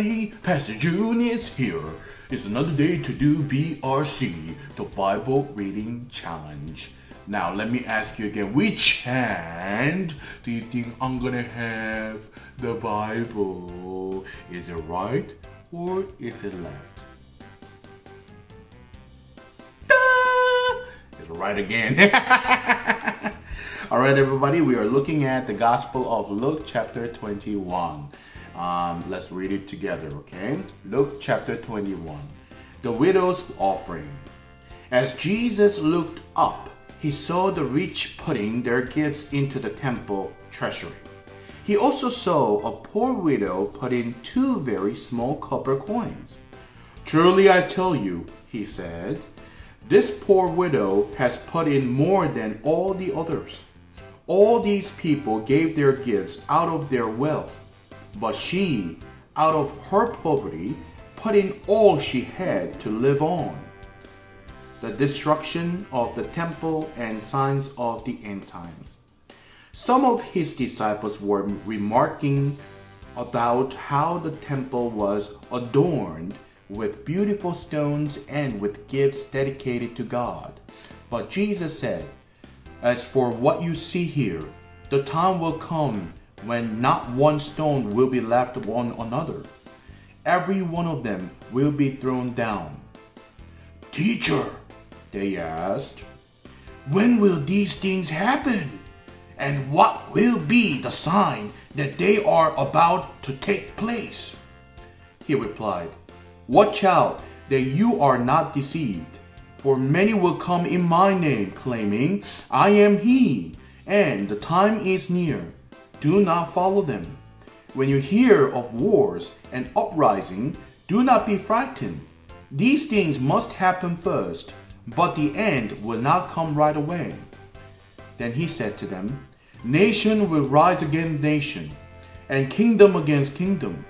everybody, Pastor Joon is here. It's another day to do BRC, the Bible Reading Challenge. Now let me ask you again, which hand do you think I'm gonna have the Bible? Is it right or is it left? It's right again. Alright everybody, we are looking at the Gospel of Luke chapter 21. Let's read it together, okay? Luke chapter 21. The widow's offering. As Jesus looked up, he saw the rich putting their gifts into the temple treasury. He also saw a poor widow put in 2 very small copper coins. Truly I tell you, he said, this poor widow has put in more than all the others. All these people gave their gifts out of their wealth, but she, out of her poverty, put in all she had to live on. The destruction of the temple and signs of the end times. Some of his disciples were remarking about how the temple was adorned with beautiful stones and with gifts dedicated to God. But Jesus said, as for what you see here, the time will come when not one stone will be left on another. Every one of them will be thrown down. Teacher, they asked, when will these things happen? And what will be the sign that they are about to take place? He replied, watch out that you are not deceived. For many will come in my name, claiming, I am he, and the time is near. Do not follow them. When you hear of wars and uprising, do not be frightened. These things must happen first, but the end will not come right away. Then he said to them, nation will rise against nation, and kingdom against kingdom.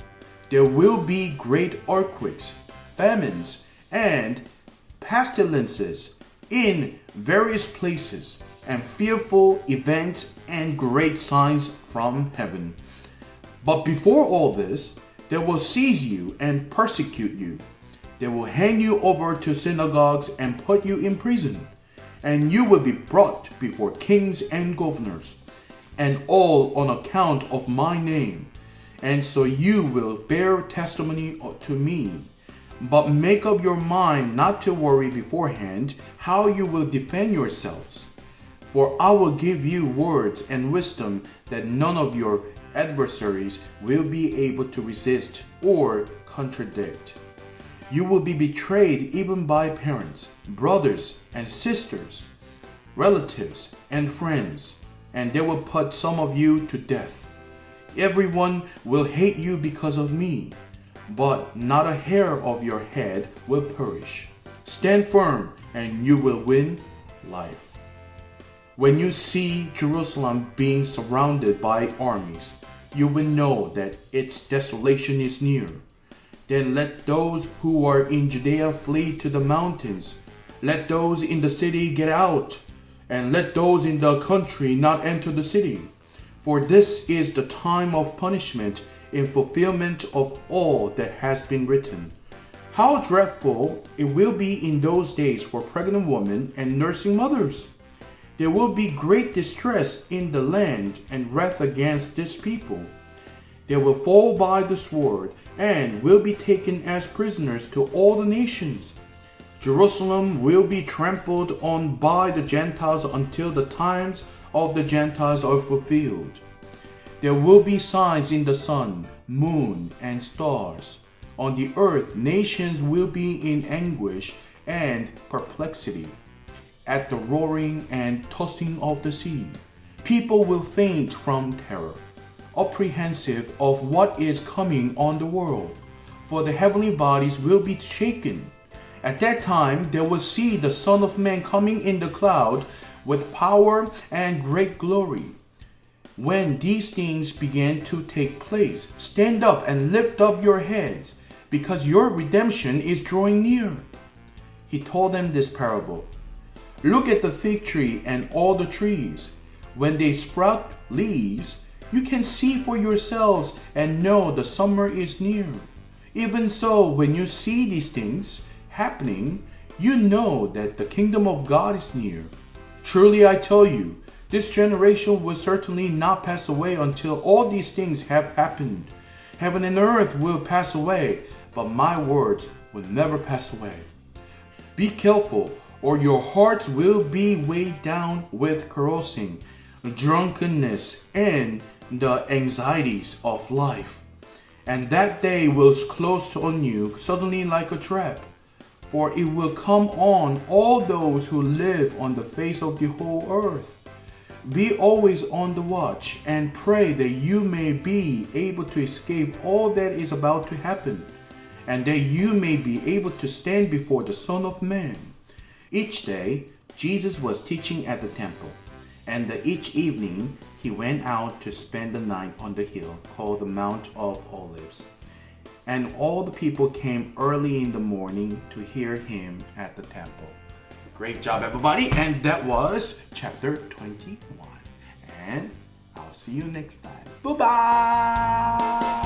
There will be great earthquakes, famines, and pestilences in various places, and fearful events and great signs from heaven. But before all this, they will seize you and persecute you. They will hand you over to synagogues and put you in prison, and you will be brought before kings and governors, and all on account of my name. And so you will bear testimony to me. But make up your mind not to worry beforehand how you will defend yourselves. For I will give you words and wisdom that none of your adversaries will be able to resist or contradict. You will be betrayed even by parents, brothers and sisters, relatives and friends, and they will put some of you to death. Everyone will hate you because of me, but not a hair of your head will perish. Stand firm, and you will win life. When you see Jerusalem being surrounded by armies, you will know that its desolation is near. Then let those who are in Judea flee to the mountains. Let those in the city get out, and let those in the country not enter the city. For this is the time of punishment in fulfillment of all that has been written. How dreadful it will be in those days for pregnant women and nursing mothers. There will be great distress in the land and wrath against this people. They will fall by the sword and will be taken as prisoners to all the nations. Jerusalem will be trampled on by the Gentiles until the times of the Gentiles are fulfilled. There will be signs in the sun, moon, and stars. On the earth, nations will be in anguish and perplexity at the roaring and tossing of the sea. People will faint from terror, apprehensive of what is coming on the world, for the heavenly bodies will be shaken. At that time, they will see the Son of Man coming in the cloud with power and great glory. When these things begin to take place, stand up and lift up your heads, because your redemption is drawing near. He told them this parable. Look at the fig tree and all the trees. When they sprout leaves, you can see for yourselves and know the summer is near. Even so, when you see these things happening, you know that the kingdom of God is near. Truly I tell you, this generation will certainly not pass away until all these things have happened. Heaven and earth will pass away, but my words will never pass away. Be careful, or your hearts will be weighed down with carousing, drunkenness, and the anxieties of life. And that day will close on you suddenly like a trap. For it will come on all those who live on the face of the whole earth. Be always on the watch and pray that you may be able to escape all that is about to happen, and that you may be able to stand before the Son of Man. Each day, Jesus was teaching at the temple, and each evening he went out to spend the night on the hill called the Mount of Olives. And all the people came early in the morning to hear him at the temple. Great job, everybody. And that was chapter 21. And I'll see you next time. Bye-bye.